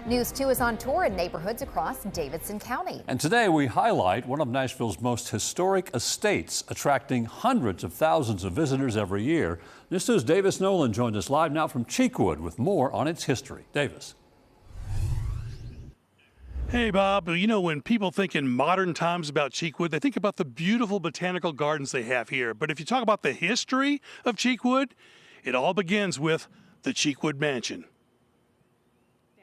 News 2 is on tour in neighborhoods across Davidson County. And today we highlight one of Nashville's most historic estates, attracting hundreds of thousands of visitors every year. This is Davis Nolan joins us live now from Cheekwood with more on its history. Davis. Hey, Bob. You know, when people think in modern times about Cheekwood, they think about the beautiful botanical gardens they have here. But if you talk about the history of Cheekwood, it all begins with the Cheekwood Mansion.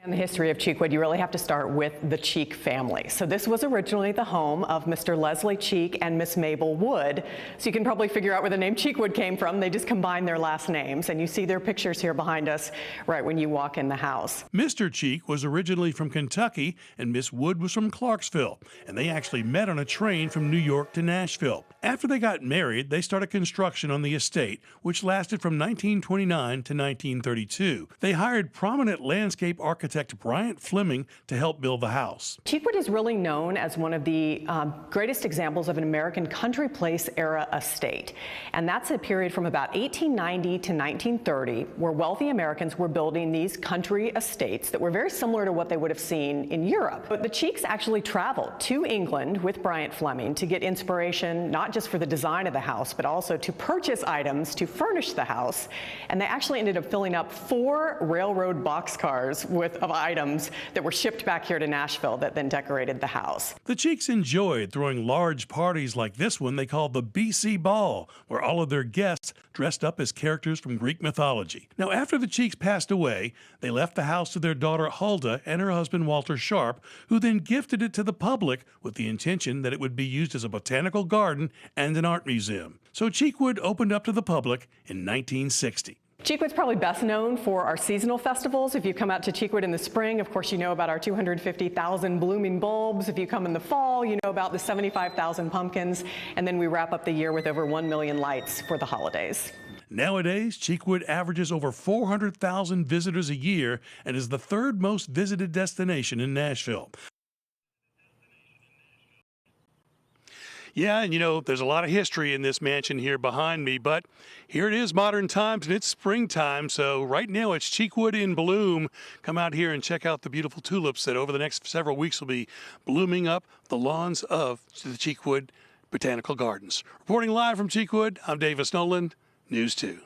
In the history of Cheekwood, you really have to start with the Cheek family. So this was originally the home of Mr. Leslie Cheek and Miss Mabel Wood. So you can probably figure out where the name Cheekwood came from. They just combined their last names, and you see their pictures here behind us right when you walk in the house. Mr. Cheek was originally from Kentucky, and Miss Wood was from Clarksville, and they actually met on a train from New York to Nashville. After they got married, they started construction on the estate, which lasted from 1929 to 1932. They hired prominent landscape architect Bryant Fleming to help build the house. Cheekwood is really known as one of the greatest examples of an American country place era estate. And that's a period from about 1890 to 1930 where wealthy Americans were building these country estates that were very similar to what they would have seen in Europe. But the Cheeks actually traveled to England with Bryant Fleming to get inspiration, not just for the design of the house, but also to purchase items to furnish the house. And they actually ended up filling up 4 railroad boxcars of items that were shipped back here to Nashville that then decorated the house. The Cheeks enjoyed throwing large parties like this one they called the BC Ball, where all of their guests dressed up as characters from Greek mythology. Now, after the Cheeks passed away, they left the house to their daughter Huldah and her husband Walter Sharp, who then gifted it to the public with the intention that it would be used as a botanical garden and an art museum. So Cheekwood opened up to the public in 1960. Cheekwood's probably best known for our seasonal festivals. If you come out to Cheekwood in the spring, of course, you know about our 250,000 blooming bulbs. If you come in the fall, you know about the 75,000 pumpkins. And then we wrap up the year with over 1 million lights for the holidays. Nowadays, Cheekwood averages over 400,000 visitors a year and is the 3rd most visited destination in Nashville. Yeah, and you know, there's a lot of history in this mansion here behind me, but here it is, modern times, and it's springtime, so right now it's Cheekwood in bloom. Come out here and check out the beautiful tulips that over the next several weeks will be blooming up the lawns of the Cheekwood Botanical Gardens. Reporting live from Cheekwood, I'm Davis Nolan, News 2.